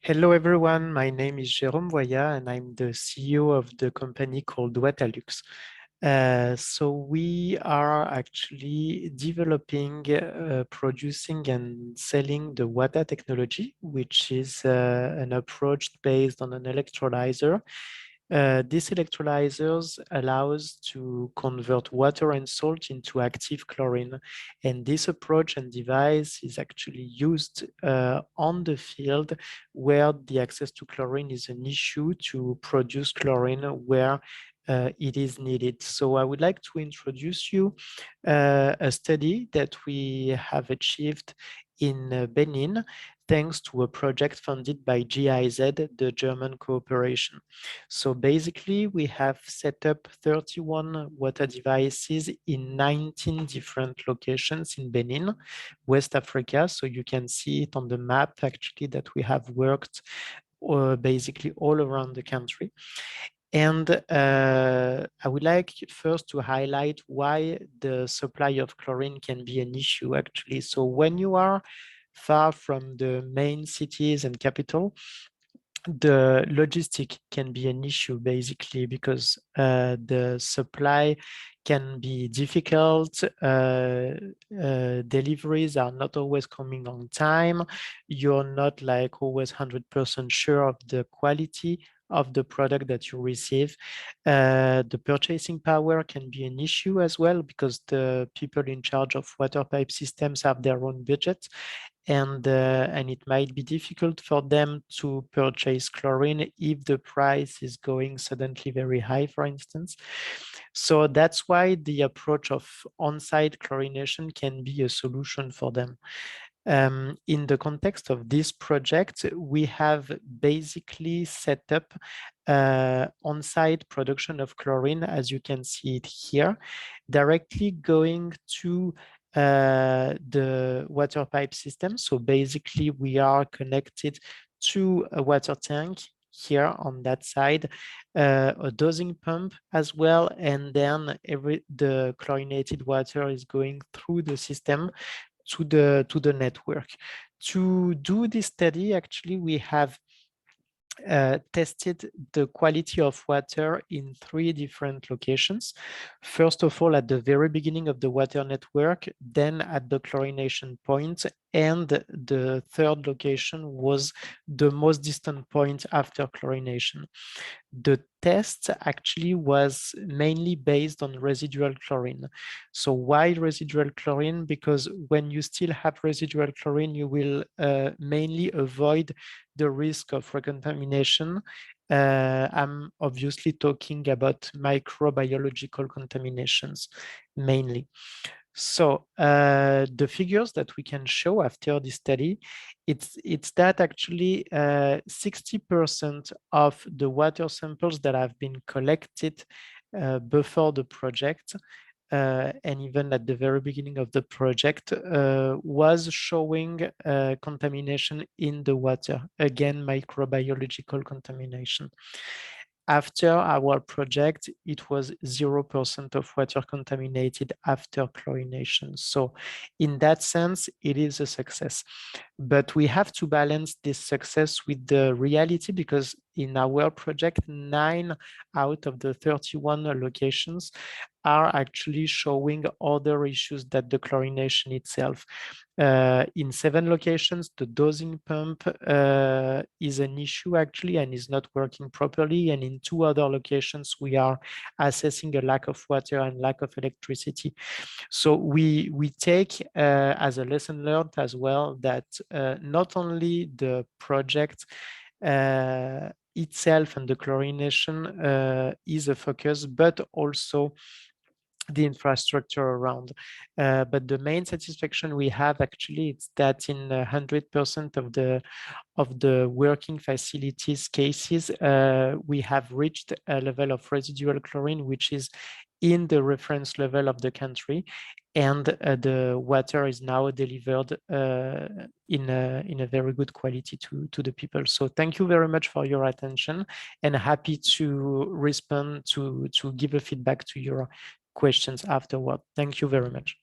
Hello everyone, my name is Jerome Voillat and I'm the CEO of the company called Watalux. So we are actually developing, producing and selling the Wata technology, which is an approach based on an electrolyzer. This electrolyzers allows to convert water and salt into active chlorine. And this approach and device is actually used on the field where the access to chlorine is an issue to produce chlorine where it is needed. So I would like to introduce you a study that we have achieved in Benin, thanks to a project funded by GIZ, the German cooperation. So basically, we have set up 31 water devices in 19 different locations in Benin, West Africa. So you can see it on the map, actually, that we have worked basically all around the country. And I would like first to highlight why the supply of chlorine can be an issue, actually. So when you are far from the main cities and capital, the logistic can be an issue basically because the supply can be difficult. Deliveries are not always coming on time. You're not like always 100% sure of the quality of the product that you receive. The purchasing power can be an issue as well because the people in charge of water pipe systems have their own budget, and it might be difficult for them to purchase chlorine if the price is going suddenly very high, for instance. So that's why the approach of on-site chlorination can be a solution for them. In the context of this project, we have basically set up on-site production of chlorine, as you can see it here, directly going to the water pipe system. So basically, we are connected to a water tank here on that side, a dosing pump as well, and then the chlorinated water is going through the system to the network. To do this study, actually, we have tested the quality of water in 3 different locations. First of all, at the very beginning of the water network, then at the chlorination point, and the third location was the most distant point after chlorination. The test actually was mainly based on residual chlorine. So why residual chlorine? Because when you still have residual chlorine, you will mainly avoid the risk of recontamination. I'm obviously talking about microbiological contaminations mainly. So the figures that we can show after this study, it's that actually 60% of the water samples that have been collected before the project and even at the very beginning of the project was showing contamination in the water, again, microbiological contamination. After our project, it was 0% of water contaminated after chlorination. So in that sense, it is a success. But we have to balance this success with the reality, because in our project, 9 out of the 31 locations are actually showing other issues than the chlorination itself. In 7 locations, the dosing pump is an issue actually and is not working properly. And in 2 other locations, we are assessing a lack of water and lack of electricity. So we take as a lesson learned as well that not only the project itself and the chlorination is a focus, but also the infrastructure around. But the main satisfaction we have actually is that in 100% of the working facilities cases, we have reached a level of residual chlorine which is in the reference level of the country, and the water is now delivered in a very good quality to the people. So thank you very much for your attention, and happy to respond to give a feedback to your questions afterward. Thank you very much.